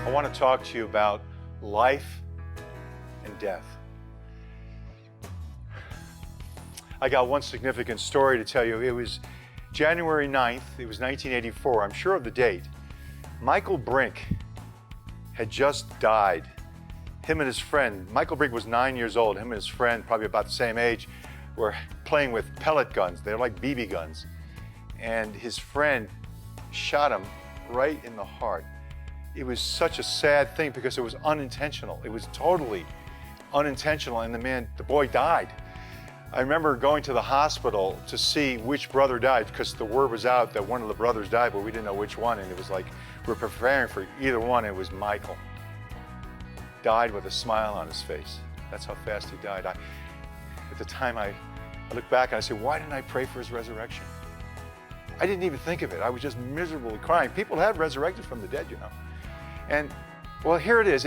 I want to talk to you about life and death. I got one significant story to tell you. It was January 9th, it was 1984, I'm sure of the date. Michael Brink had just died. Him and his friend, Michael Brink was 9 years old, him and his friend, probably about the same age, were playing with pellet guns. They're like BB guns. And his friend shot him right in the heart. It was such a sad thing because it was unintentional. It was totally unintentional, and the boy died. I remember going to the hospital to see which brother died because the word was out that one of the brothers died, but we didn't know which one, and it was like we're preparing for either one. It was Michael. Died with a smile on his face. That's how fast he died. At the time, I look back and I say, why didn't I pray for his resurrection? I didn't even think of it. I was just miserably crying. People had resurrected from the dead, you know. And, well, here it is.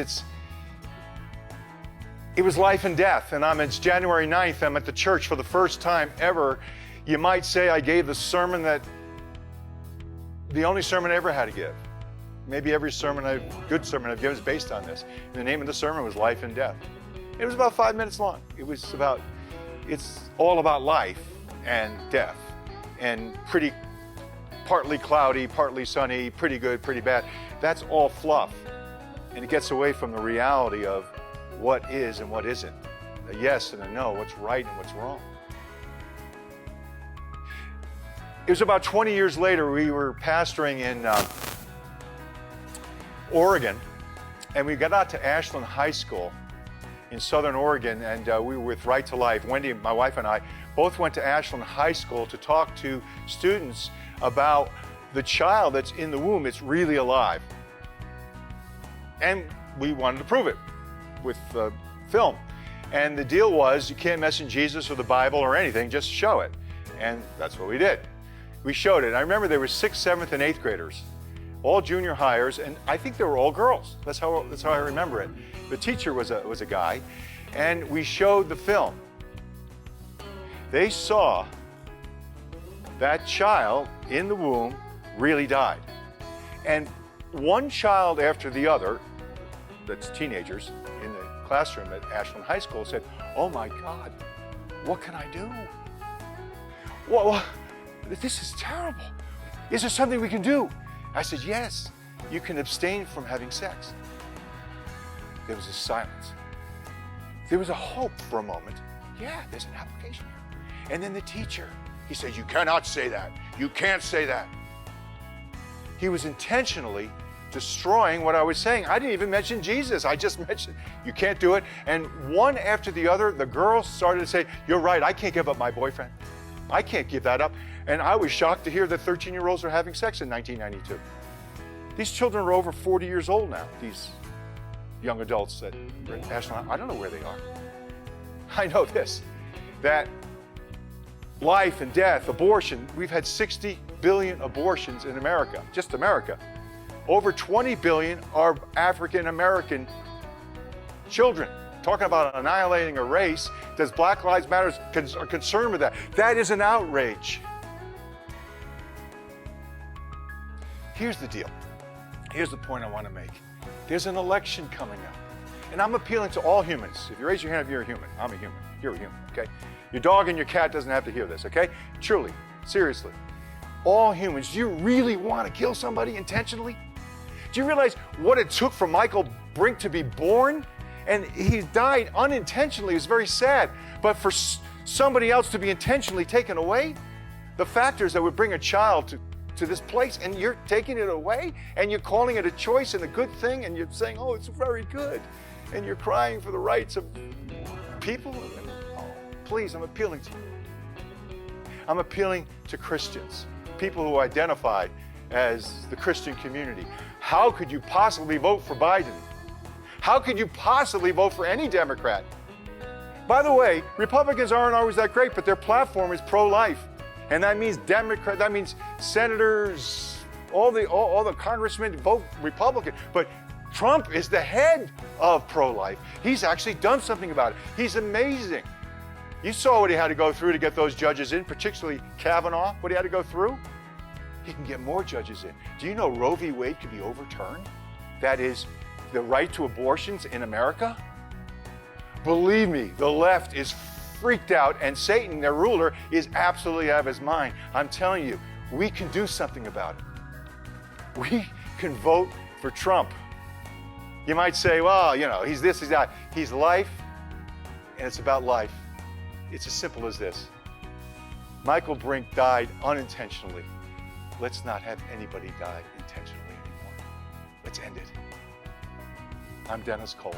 It was life and death, and it's January 9th. I'm at the church for the first time ever. You might say I gave the only sermon I ever had to give. Maybe every good sermon I've given is based on this. And the name of the sermon was Life and Death. It was about 5 minutes long. It's all about life and death, and partly cloudy, partly sunny, pretty good, pretty bad. That's all fluff, and it gets away from the reality of what is and what isn't, a yes and a no, what's right and what's wrong. It was about 20 years later, we were pastoring in Oregon, and we got out to Ashland High School in Southern Oregon, and we were with Right to Life. Wendy, my wife, and I both went to Ashland High School to talk to students about the child that's in the womb. It's really alive. And we wanted to prove it with film. And the deal was, you can't mention Jesus or the Bible or anything, just show it. And that's what we did. We showed it. I remember there were 6th, 7th, and 8th graders, all junior hires, and I think they were all girls. That's how I remember it. The teacher was a guy, and we showed the film. They saw that child in the womb really died. And one child after the other, that's teenagers, in the classroom at Ashland High School said, oh my God, what can I do? Well, this is terrible. Is there something we can do? I said, yes, you can abstain from having sex. There was a silence. There was a hope for a moment. Yeah, there's an application here. And then the teacher, he said, you cannot say that. You can't say that. He was intentionally destroying what I was saying. I didn't even mention Jesus. I just mentioned, you can't do it. And one after the other, the girls started to say, you're right, I can't give up my boyfriend. I can't give that up. And I was shocked to hear that 13-year-olds are having sex in 1992. These children are over 40 years old now, these young adults at Ashland. I don't know where they are. I know this, that life and death, abortion, we've had 60 billion abortions in America, just America. Over 20 billion are African American children. Talking about annihilating a race. Does Black Lives Matter are concerned with that? That is an outrage. Here's the deal. Here's the point I want to make. There's an election coming up. And I'm appealing to all humans. If you raise your hand, if you're a human, I'm a human. You're a human, okay? Your dog and your cat doesn't have to hear this, okay? Truly, seriously. All humans, do you really want to kill somebody intentionally? Do you realize what it took for Michael Brink to be born? And he died unintentionally. It was very sad. But for somebody else to be intentionally taken away, the factors that would bring a child to this place, and you're taking it away, and you're calling it a choice and a good thing, and you're saying, oh, it's very good. And you're crying for the rights of people. Oh, please, I'm appealing to you. I'm appealing to Christians, people who identify as the Christian community. How could you possibly vote for Biden? How could you possibly vote for any Democrat? By the way, Republicans aren't always that great, but their platform is pro-life. And that means that means senators, all the congressmen vote Republican. But Trump is the head of pro-life. He's actually done something about it. He's amazing. You saw what he had to go through to get those judges in, particularly Kavanaugh, what he had to go through. He can get more judges in. Do you know Roe v. Wade could be overturned? That is, the right to abortions in America? Believe me, the left is freaked out, and Satan, their ruler, is absolutely out of his mind. I'm telling you, we can do something about it. We can vote for Trump. You might say, well, you know, he's this, he's that. He's life, and it's about life. It's as simple as this. Michael Brink died unintentionally. Let's not have anybody die intentionally anymore. Let's end it. I'm Dennis Cole.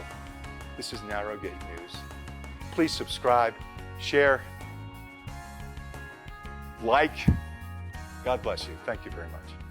This is Narrowgate News. Please subscribe, share, like. God bless you. Thank you very much.